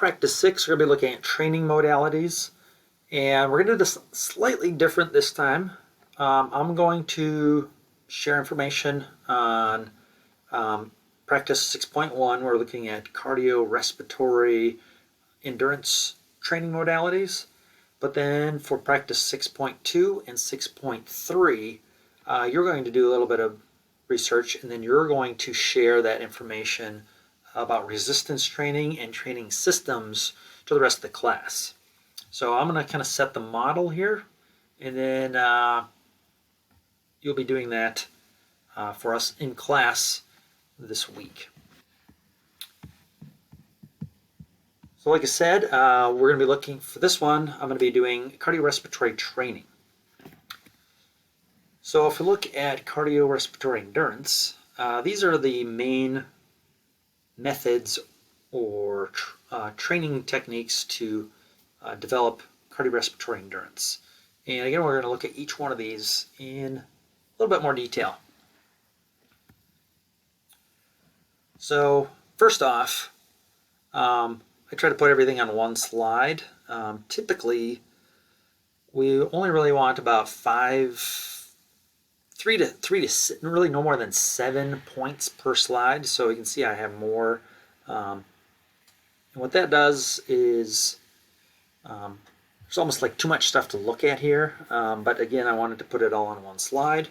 practice 6, we're going to be looking at training modalities. And we're going to do this slightly different this time. I'm going to share information on practice 6.1. We're looking at cardiorespiratory endurance training modalities. But then for practice 6.2 and 6.3, you're going to do a little bit of research, and then you're going to share that information about resistance training and training systems to the rest of the class. So I'm going to kind of set the model here, and then you'll be doing that for us in class this week. So like I said, we're going to be looking for this one. I'm going to be doing cardiorespiratory training. So if we look at cardiorespiratory endurance, these are the main methods or training techniques to develop cardiorespiratory endurance. And again, we're going to look at each one of these in a little bit more detail. So first off, I try to put everything on one slide. Typically, we only really want about three to really no more than 7 points per slide. So you can see I have more. And what that does is there's almost like too much stuff to look at here. But again, I wanted to put it all on one slide.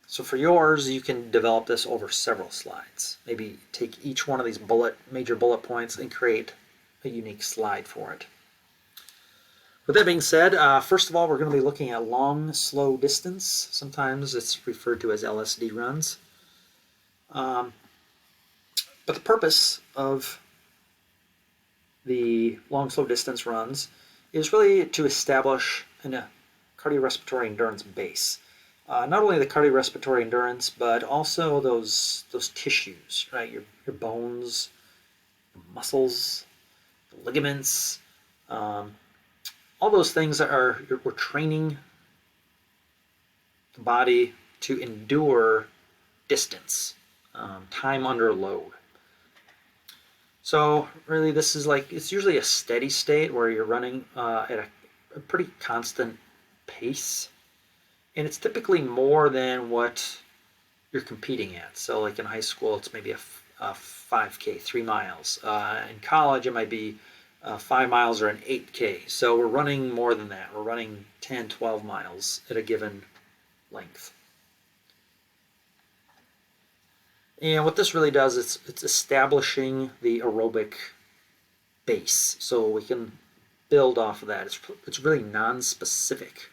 So for yours, you can develop this over several slides. Maybe take each one of these major bullet points and create a unique slide for it. With that being said, first of all, we're going to be looking at long, slow distance. Sometimes it's referred to as LSD runs. But the purpose of the long, slow distance runs is really to establish a cardiorespiratory endurance base. Not only the cardiorespiratory endurance, but also those tissues, right? Your bones, the muscles, the ligaments, all those things that we're training the body to endure distance, time under load. So really, this is it's usually a steady state where you're running at a pretty constant pace. And it's typically more than what you're competing at. So like in high school, it's maybe a 5K, 3 miles. In college, it might be 5 miles or an 8K. So we're running more than that. We're running 10, 12 miles at a given length. And what this really does is it's establishing the aerobic base. So we can build off of that. It's really non-specific.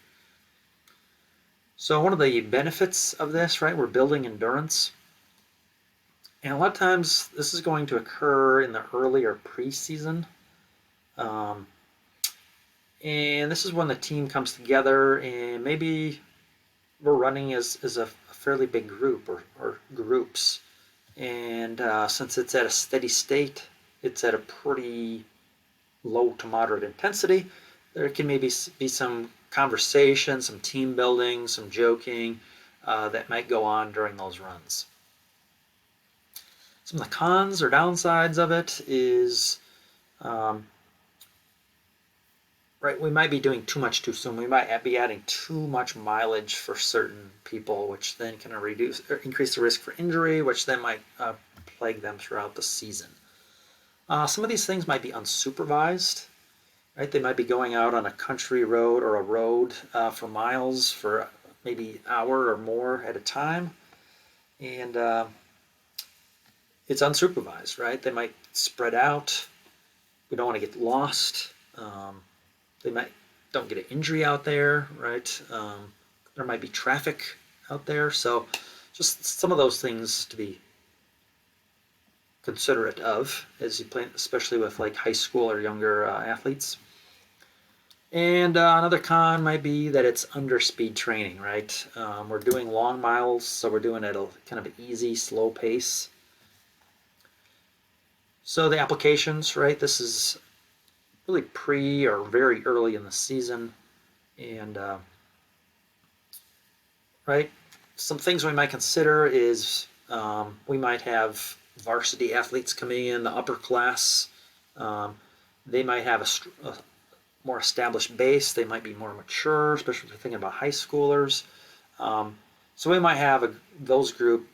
So one of the benefits of this, right, we're building endurance. And a lot of times this is going to occur in the early or preseason. And this is when the team comes together and maybe we're running as a fairly big group or groups. And since it's at a steady state, it's at a pretty low to moderate intensity, there can maybe be some conversation, some team building, some joking that might go on during those runs. Some of the cons or downsides of it is, right, we might be doing too much too soon. We might be adding too much mileage for certain people, which then can increase the risk for injury, which then might plague them throughout the season. Some of these things might be unsupervised. Right, they might be going out on a country road or a road for miles for maybe an hour or more at a time, and it's unsupervised, right? They might spread out. We don't want to get lost. They don't get an injury out there, right? There might be traffic out there, so just some of those things to be considerate of as you play, especially with like high school or younger athletes. And another con might be that it's under speed training, right? We're doing long miles, so we're doing it at a kind of an easy, slow pace. So the applications, right? This is really pre or very early in the season, and right, some things we might consider is we might have varsity athletes coming in, the upper class They might have a more established base. They might be more mature, especially if you're thinking about high schoolers. So we might have those group,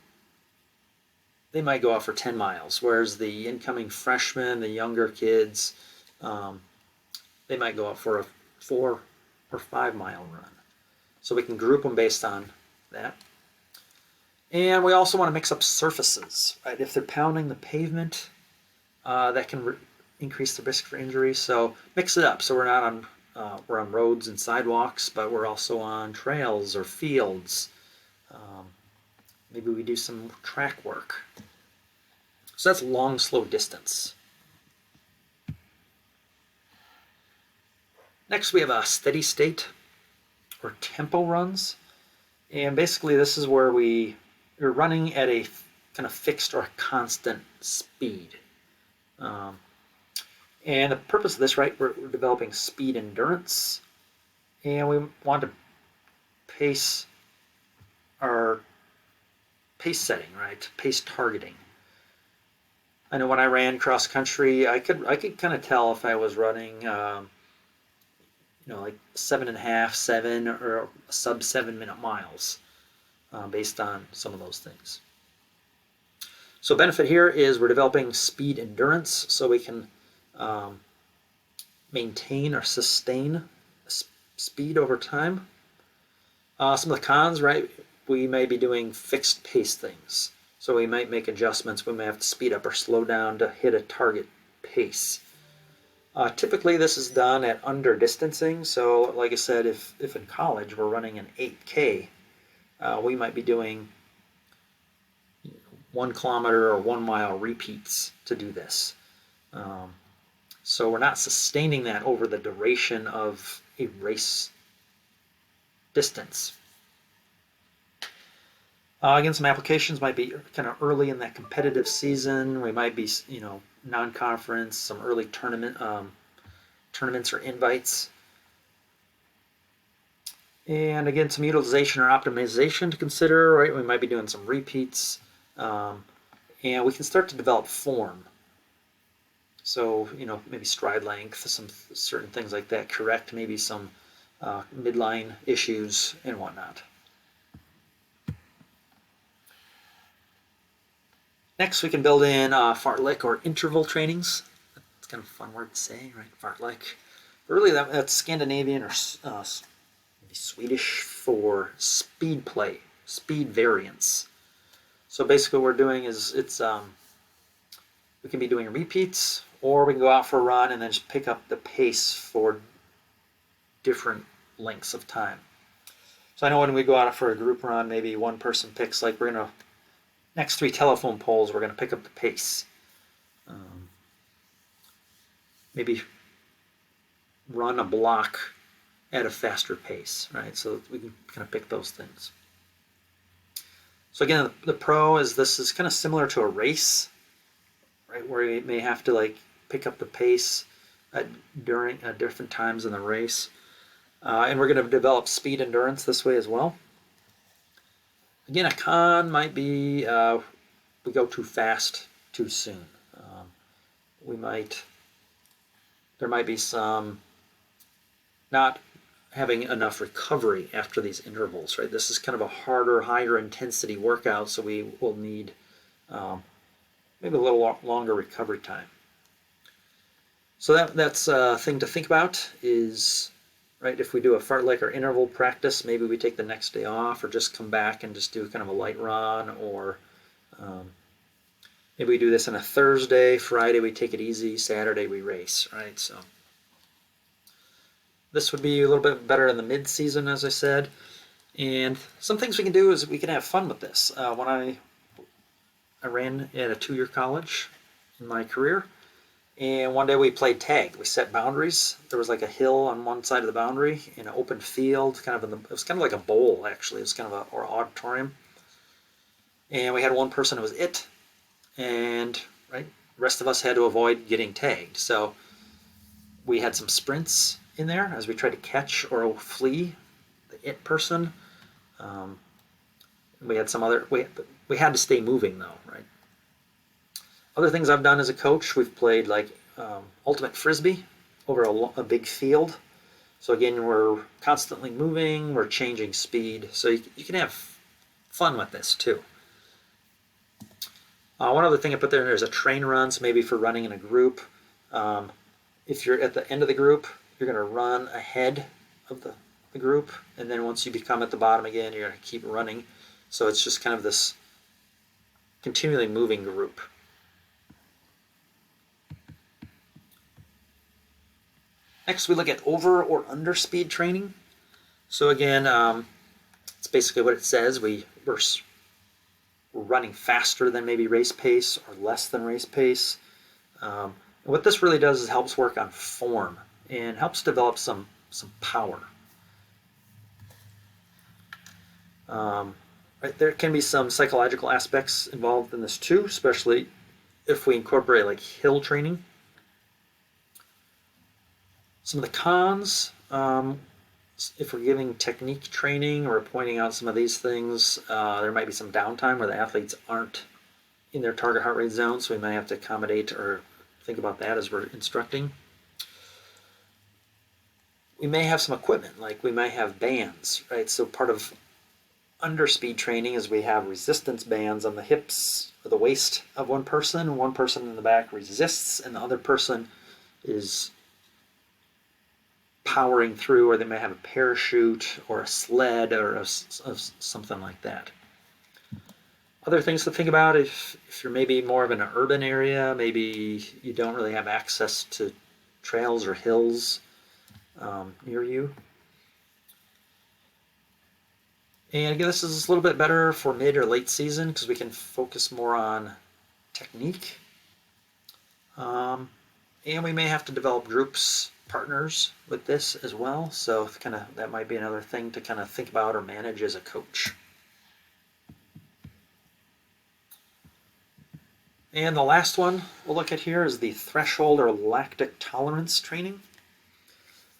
they might go out for 10 miles, whereas the incoming freshmen, the younger kids, they might go out for a 4 or 5 mile run. So we can group them based on that. And we also want to mix up surfaces, right? If they're pounding the pavement, that can increase the risk for injury. So mix it up. So we're not on we're on roads and sidewalks, but we're also on trails or fields. Maybe we do some track work. So that's long, slow distance. Next, we have a steady state or tempo runs. And basically, this is where we're running at a kind of fixed or constant speed. And the purpose of this, right, we're developing speed endurance, and we want to pace our pace setting, right, pace targeting. I know when I ran cross country, I could kind of tell if I was running, like 7.5, 7, or sub 7 minute miles, based on some of those things. So benefit here is we're developing speed endurance, so we can maintain or sustain speed over time. Some of the cons, right? We may be doing fixed pace things. So we might make adjustments. We may have to speed up or slow down to hit a target pace. Typically this is done at under distancing. So like I said, if in college we're running an 8K, we might be doing 1 kilometer or 1 mile repeats to do this. So we're not sustaining that over the duration of a race distance. Again, some applications might be kind of early in that competitive season. We might be, non-conference, some early tournaments or invites. And again, some utilization or optimization to consider, right? We might be doing some repeats. And we can start to develop form. So, maybe stride length, some certain things like that, correct maybe some midline issues and whatnot. Next, we can build in Fartlek or interval trainings. It's kind of a fun word to say, right? Fartlek. But really, that's Scandinavian or maybe Swedish for speed play, speed variance. So basically, what we're doing is we can be doing repeats, or we can go out for a run and then just pick up the pace for different lengths of time. So I know when we go out for a group run, maybe one person picks, like, we're going to next 3 telephone poles, we're going to pick up the pace. Maybe run a block at a faster pace, right? So we can kind of pick those things. So again, the pro is this is kind of similar to a race, right? Where you may have to pick up the pace during different times in the race. And we're going to develop speed endurance this way as well. Again, a con might be we go too fast too soon. There might be some not having enough recovery after these intervals, right? This is kind of a harder, higher intensity workout, so we will need maybe a little longer recovery time. So that's a thing to think about is, right, if we do a fartlek or interval practice, maybe we take the next day off or just come back and just do kind of a light run, or maybe we do this on a Thursday, Friday we take it easy, Saturday we race, right? So this would be a little bit better in the mid-season, as I said. And some things we can do is we can have fun with this. When I ran at a 2-year college in my career, and one day we played tag. We set boundaries. There was like a hill on one side of the boundary in an open field, it was kind of like a bowl, actually. It was kind of or auditorium. And we had one person who was it, and right, the rest of us had to avoid getting tagged. So we had some sprints in there as we tried to catch or flee the it person. We had some other, we had to stay moving though, right? Other things I've done as a coach, we've played like ultimate frisbee over a big field. So again, we're constantly moving, we're changing speed, so you can have fun with this too. One other thing I put there's a train run, so maybe for running in a group. If you're at the end of the group, you're going to run ahead of the group, and then once you become at the bottom again, you're going to keep running. So it's just kind of this continually moving group. Next, we look at over or under speed training. So again, it's basically what it says. We're running faster than maybe race pace or less than race pace. And what this really does is helps work on form and helps develop some power. Right, there can be some psychological aspects involved in this too, especially if we incorporate like hill training. Some of the cons, if we're giving technique training or pointing out some of these things, there might be some downtime where the athletes aren't in their target heart rate zone, so we might have to accommodate or think about that as we're instructing. We may have some equipment, like we might have bands, right? So part of underspeed training is we have resistance bands on the hips or the waist of one person in the back resists, and the other person is powering through, or they may have a parachute or a sled or something like that. Other things to think about if you're maybe more of an urban area, maybe you don't really have access to trails or hills near you. And again, this is a little bit better for mid or late season because we can focus more on technique. And we may have to develop groups, partners with this as well. So that might be another thing to kind of think about or manage as a coach. And the last one we'll look at here is the threshold or lactic tolerance training.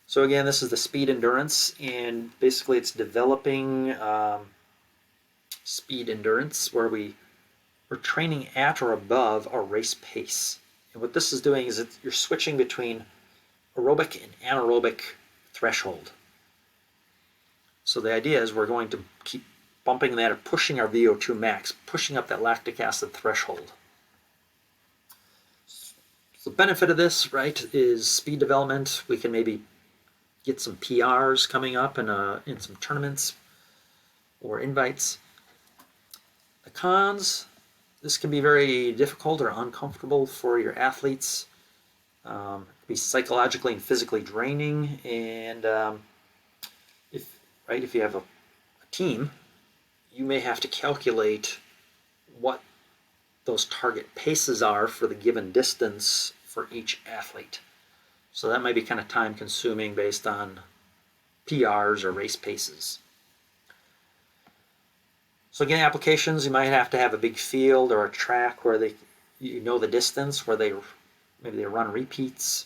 So again, this is the speed endurance, and basically it's developing speed endurance where we're training at or above our race pace. And what this is doing is you're switching between aerobic and anaerobic threshold. So the idea is we're going to keep bumping that or pushing our VO2 max, pushing up that lactic acid threshold. So the benefit of this, right, is speed development. We can maybe get some PRs coming up in some tournaments or invites. The cons, this can be very difficult or uncomfortable for your athletes. It can be psychologically and physically draining, and if you have a team, you may have to calculate what those target paces are for the given distance for each athlete. So that might be kind of time consuming based on PRs or race paces. So again, applications, you might have to have a big field or a track where you know the distance, where maybe they run repeats.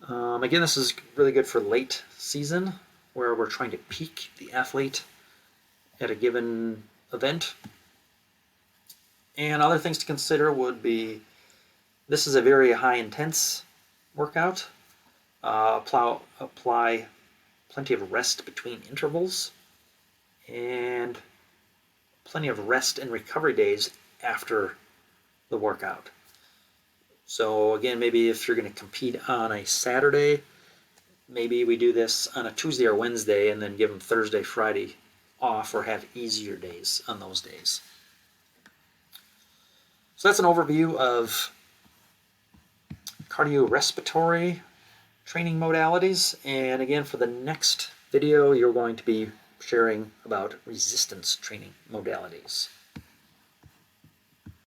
Again, this is really good for late season where we're trying to peak the athlete at a given event. And other things to consider would be, this is a very high intense workout. Apply plenty of rest between intervals and plenty of rest and recovery days after the workout. So again, maybe if you're going to compete on a Saturday, maybe we do this on a Tuesday or Wednesday and then give them Thursday, Friday off, or have easier days on those days. So that's an overview of cardiorespiratory training modalities. And again, for the next video, you're going to be sharing about resistance training modalities.